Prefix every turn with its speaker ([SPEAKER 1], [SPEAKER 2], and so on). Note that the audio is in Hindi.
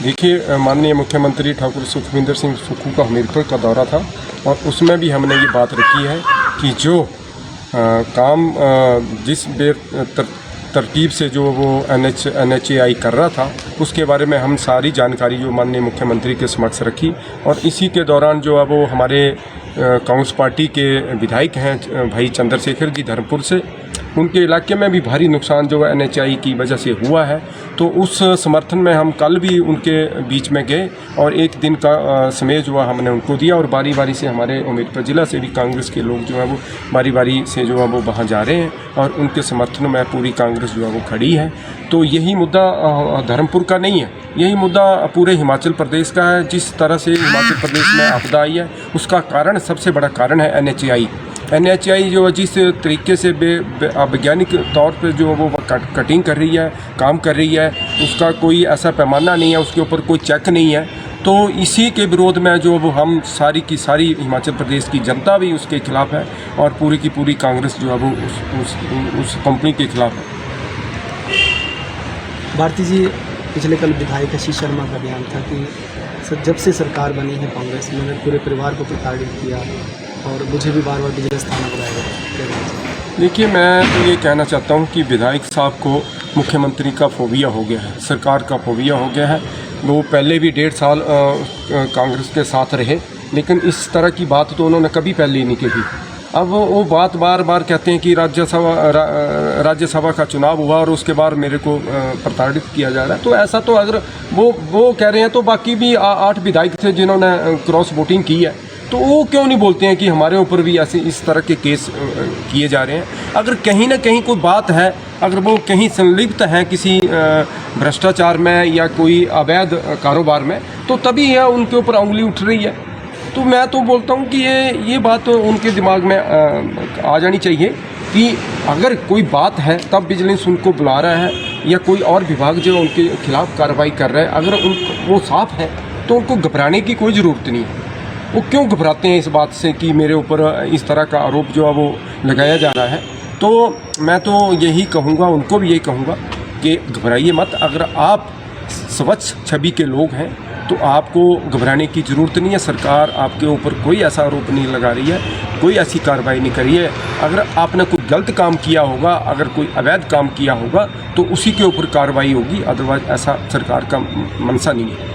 [SPEAKER 1] देखिए, माननीय मुख्यमंत्री ठाकुर सुखविंदर सिंह सुक्खू का हमीरपुर का दौरा था और उसमें भी हमने ये बात रखी है कि जो काम जिस तरतीब से जो वो NHAI कर रहा था उसके बारे में हम सारी जानकारी जो माननीय मुख्यमंत्री के समक्ष रखी। और इसी के दौरान जो है वो हमारे कांग्रेस पार्टी के विधायक हैं भाई चंद्रशेखर जी धर्मपुर से, उनके इलाके में भी भारी नुकसान जो है NHAI की वजह से हुआ है। तो उस समर्थन में हम कल भी उनके बीच में गए और एक दिन का समय जो है हमने उनको दिया और बारी बारी से हमारे उम्मीदपुर ज़िला से भी कांग्रेस के लोग जो है वो बारी बारी से जो है वो वहाँ जा रहे हैं और उनके समर्थन में पूरी कांग्रेस जो है वो खड़ी है। तो यही मुद्दा धर्मपुर का नहीं है, यही मुद्दा पूरे हिमाचल प्रदेश का है। जिस तरह से हिमाचल प्रदेश में आपदा आई है उसका कारण, सबसे बड़ा कारण है NHAI जो जिस तरीके से वैज्ञानिक तौर पे जो वो कटिंग कर रही है, काम कर रही है, उसका कोई ऐसा पैमाना नहीं है, उसके ऊपर कोई चेक नहीं है। तो इसी के विरोध में जो वो हम सारी की सारी हिमाचल प्रदेश की जनता भी उसके खिलाफ़ है और पूरी की पूरी कांग्रेस जो है वो उस कंपनी के खिलाफ़ है।
[SPEAKER 2] भारती जी, पिछले कल विधायक आशीष शर्मा का बयान था कि जब से सरकार बनी है कांग्रेस ने पूरे परिवार को प्रताड़ित किया और मुझे भी बार बार बिजनेस थाना बुलाया गया।
[SPEAKER 1] देखिए, मैं तो ये कहना चाहता हूँ कि विधायक साहब को मुख्यमंत्री का फोबिया हो गया है, सरकार का फोबिया हो गया है। वो पहले भी 1.5 साल कांग्रेस के साथ रहे, लेकिन इस तरह की बात तो उन्होंने कभी पहले ही नहीं कही। अब वो बात बार बार कहते हैं कि राज्यसभा का चुनाव हुआ और उसके बाद मेरे को प्रताड़ित किया जा रहा है। तो ऐसा तो अगर वो कह रहे हैं तो बाकी भी 8 विधायक थे जिन्होंने क्रॉस वोटिंग की है, तो वो क्यों नहीं बोलते हैं कि हमारे ऊपर भी ऐसे इस तरह के केस किए जा रहे हैं। अगर कहीं ना कहीं कोई बात है, अगर वो कहीं संलिप्त हैं किसी भ्रष्टाचार में या कोई अवैध कारोबार में, तो तभी है उनके ऊपर उंगली उठ रही है। तो मैं तो बोलता हूँ कि ये बात उनके दिमाग में आ जानी चाहिए कि अगर कोई बात है तब विजिलेंस उनको बुला रहा है या कोई और विभाग जो उनके खिलाफ़ कार्रवाई कर रहा है, अगर वो साफ है तो उनको घबराने की कोई ज़रूरत नहीं है। वो क्यों घबराते हैं इस बात से कि मेरे ऊपर इस तरह का आरोप जो है वो लगाया जा रहा है। तो मैं तो यही कहूँगा, उनको भी यही कहूँगा कि घबराइए मत। अगर आप स्वच्छ छवि के लोग हैं तो आपको घबराने की ज़रूरत नहीं है। सरकार आपके ऊपर कोई ऐसा आरोप नहीं लगा रही है, कोई ऐसी कार्रवाई नहीं करी है। अगर आपने कोई गलत काम किया होगा, अगर कोई अवैध काम किया होगा तो उसी के ऊपर कार्रवाई होगी, अदरवाइज़ ऐसा सरकार का मनसा नहीं है।